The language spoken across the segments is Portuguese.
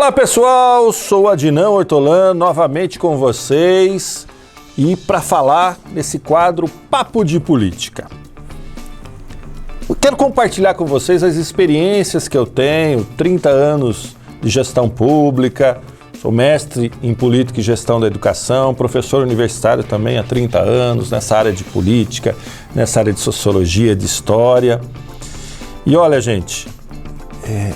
Olá pessoal, sou Adnan Hortolã, novamente com vocês e para falar nesse quadro Papo de Política. Eu quero compartilhar com vocês as experiências que eu tenho, 30 anos de gestão pública, sou mestre em Política e Gestão da Educação, professor universitário também há 30 anos nessa área de política, nessa área de sociologia, de história. E olha, gente,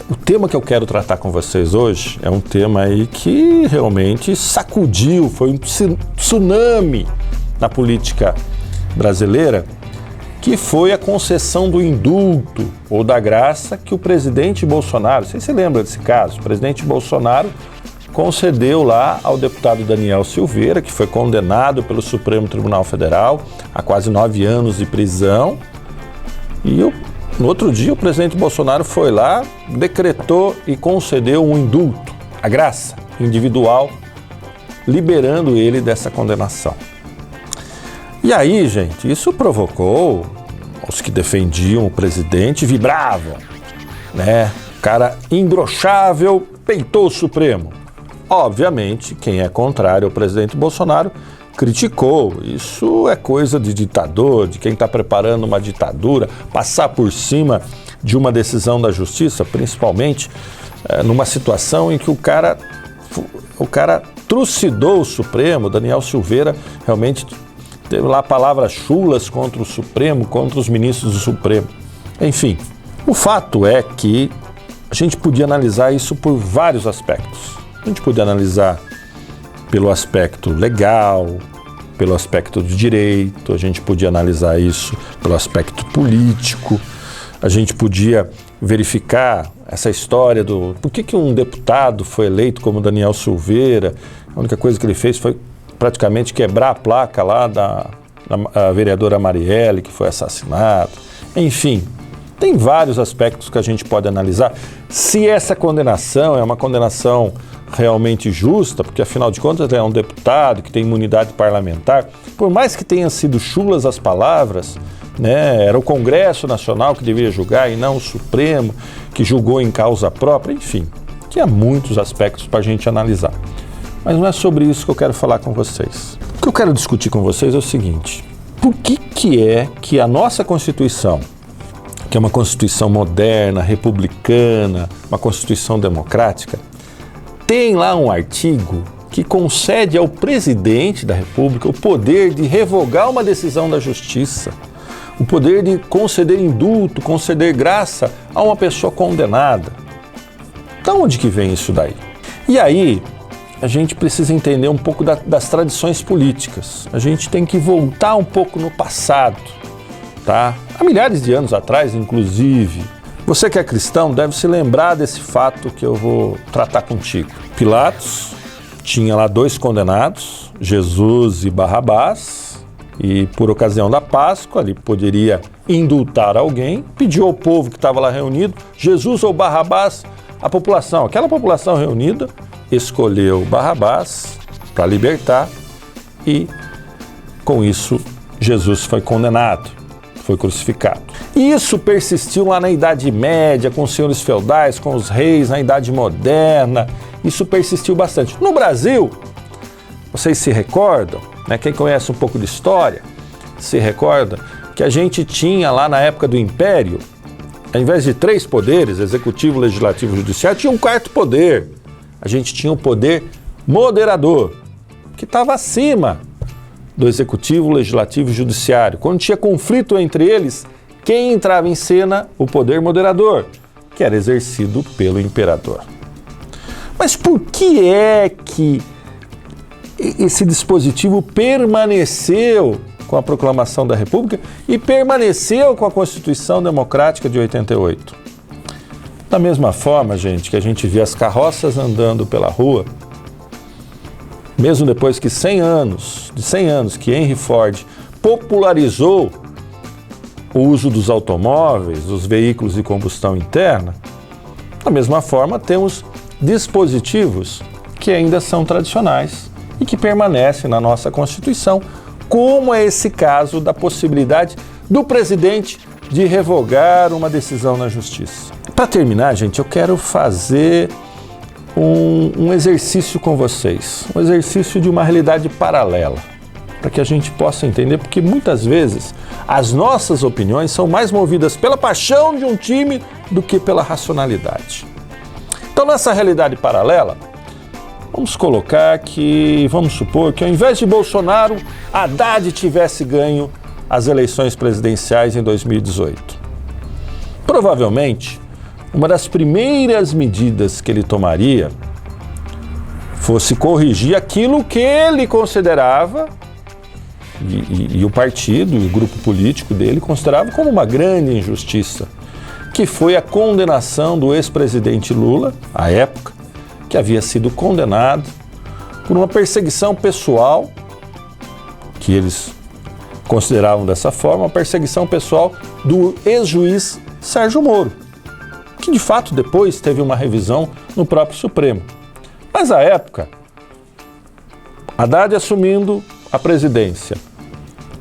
o tema que eu quero tratar com vocês hoje é um tema aí que realmente sacudiu, foi um tsunami na política brasileira, que foi a concessão do indulto ou da graça que o presidente Bolsonaro, você se lembra desse caso, o presidente Bolsonaro concedeu lá ao deputado Daniel Silveira, que foi condenado pelo Supremo Tribunal Federal a quase 9 anos de prisão, e no outro dia o presidente Bolsonaro foi lá, decretou e concedeu um indulto, a graça individual, liberando ele dessa condenação. E aí, gente, isso provocou, os que defendiam o presidente vibravam, né? O cara imbrochável peitou o Supremo. Obviamente, quem é contrário ao presidente Bolsonaro criticou. Isso é coisa de ditador, de quem está preparando uma ditadura, passar por cima de uma decisão da justiça, principalmente numa situação em que o cara trucidou o Supremo. Daniel Silveira realmente teve lá palavras chulas contra o Supremo, contra os ministros do Supremo. Enfim, o fato é que a gente podia analisar isso por vários aspectos. A gente podia analisar pelo aspecto legal, pelo aspecto do direito, a gente podia analisar isso pelo aspecto político, a gente podia verificar essa história do por que um deputado foi eleito como Daniel Silveira. A única coisa que ele fez foi praticamente quebrar a placa lá da vereadora Marielle, que foi assassinada. Enfim, tem vários aspectos que a gente pode analisar. Se essa condenação é uma condenação realmente justa, porque afinal de contas ele é um deputado que tem imunidade parlamentar, por mais que tenham sido chulas as palavras, né, era o Congresso Nacional que deveria julgar e não o Supremo, que julgou em causa própria, enfim, tinha muitos aspectos para a gente analisar. Mas não é sobre isso que eu quero falar com vocês. O que eu quero discutir com vocês é o seguinte: por que é que a nossa Constituição, que é uma Constituição moderna, republicana, uma Constituição democrática, tem lá um artigo que concede ao presidente da República o poder de revogar uma decisão da Justiça, o poder de conceder indulto, conceder graça a uma pessoa condenada. De onde que vem isso daí? E aí, a gente precisa entender um pouco das tradições políticas. A gente tem que voltar um pouco no passado, tá? Há milhares de anos atrás, inclusive. Você que é cristão deve se lembrar desse fato que eu vou tratar contigo. Pilatos tinha lá 2 condenados, Jesus e Barrabás, e por ocasião da Páscoa ele poderia indultar alguém, pediu ao povo que estava lá reunido, Jesus ou Barrabás. A população, aquela população reunida, escolheu Barrabás para libertar e com isso Jesus foi condenado, foi crucificado. E isso persistiu lá na Idade Média, com os senhores feudais, com os reis, na Idade Moderna. Isso persistiu bastante. No Brasil, vocês se recordam, né? Quem conhece um pouco de história, se recorda que a gente tinha lá na época do Império, ao invés de 3 poderes, executivo, legislativo e judiciário, tinha um 4º poder. A gente tinha o poder moderador, que estava acima do executivo, legislativo e judiciário. Quando tinha conflito entre eles, quem entrava em cena? O poder moderador, que era exercido pelo imperador. Mas por que é que esse dispositivo permaneceu com a proclamação da República e permaneceu com a Constituição Democrática de 88? Da mesma forma, gente, que a gente vê as carroças andando pela rua, mesmo depois que 100 anos que Henry Ford popularizou o uso dos automóveis, dos veículos de combustão interna, da mesma forma temos dispositivos que ainda são tradicionais e que permanecem na nossa Constituição, como é esse caso da possibilidade do presidente de revogar uma decisão na Justiça. Para terminar, gente, eu quero fazer um exercício com vocês, um exercício de uma realidade paralela, para que a gente possa entender, porque muitas vezes as nossas opiniões são mais movidas pela paixão de um time do que pela racionalidade. Então, nessa realidade paralela, vamos supor que ao invés de Bolsonaro, Haddad tivesse ganho as eleições presidenciais em 2018. Provavelmente, uma das primeiras medidas que ele tomaria fosse corrigir aquilo que ele considerava, e o partido, e o grupo político dele considerava como uma grande injustiça, que foi a condenação do ex-presidente Lula, à época, que havia sido condenado por uma perseguição pessoal, que eles consideravam dessa forma, uma perseguição pessoal do ex-juiz Sérgio Moro, que de fato depois teve uma revisão no próprio Supremo. Mas à época, Haddad assumindo a presidência,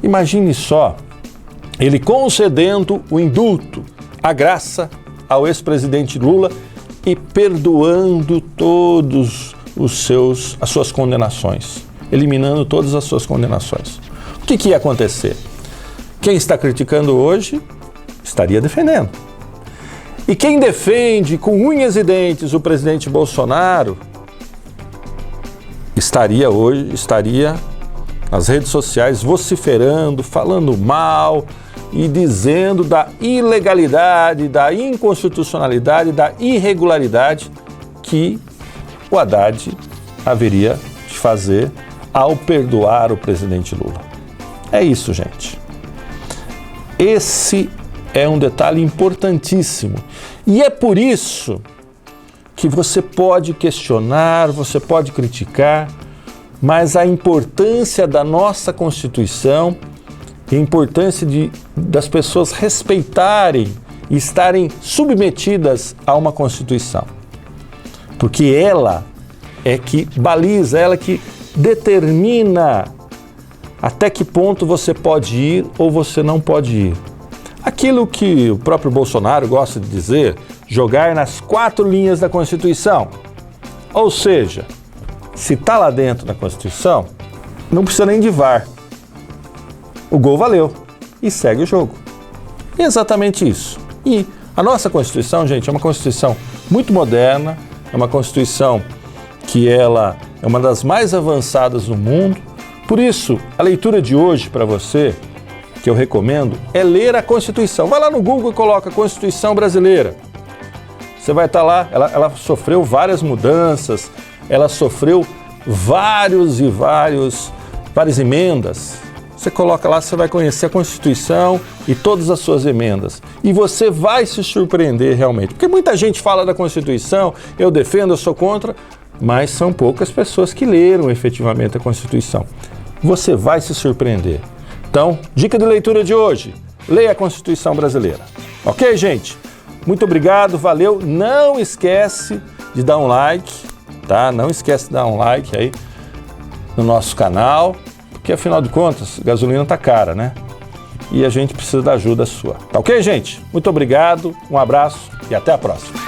imagine só, ele concedendo o indulto, a graça ao ex-presidente Lula e perdoando todos as suas condenações, eliminando todas as suas condenações. O que ia acontecer? Quem está criticando hoje estaria defendendo. E quem defende com unhas e dentes o presidente Bolsonaro estaria nas redes sociais vociferando, falando mal e dizendo da ilegalidade, da inconstitucionalidade, da irregularidade que o Haddad haveria de fazer ao perdoar o presidente Lula. É isso, gente. Esse é um detalhe importantíssimo. E é por isso que você pode questionar, você pode criticar, mas a importância da nossa Constituição, a importância das pessoas respeitarem e estarem submetidas a uma Constituição. Porque ela é que baliza, ela que determina até que ponto você pode ir ou você não pode ir. Aquilo que o próprio Bolsonaro gosta de dizer, jogar nas 4 linhas da Constituição. Ou seja, se está lá dentro da Constituição, não precisa nem de VAR. O gol valeu e segue o jogo. É exatamente isso. E a nossa Constituição, gente, é uma Constituição muito moderna, é uma Constituição que ela é uma das mais avançadas do mundo. Por isso, a leitura de hoje para você, que eu recomendo, é ler a Constituição. Vai lá no Google e coloca Constituição Brasileira. Você vai estar lá, ela sofreu várias mudanças, ela sofreu várias emendas. Você coloca lá, você vai conhecer a Constituição e todas as suas emendas. E você vai se surpreender realmente. Porque muita gente fala da Constituição, eu defendo, eu sou contra, mas são poucas pessoas que leram efetivamente a Constituição. Você vai se surpreender. Então, dica de leitura de hoje, leia a Constituição Brasileira. Ok, gente? Muito obrigado, valeu. Não esquece de dar um like, tá? Não esquece de dar um like aí no nosso canal, porque afinal de contas, gasolina tá cara, né? E a gente precisa da ajuda sua. Tá ok, gente? Muito obrigado, um abraço e até a próxima.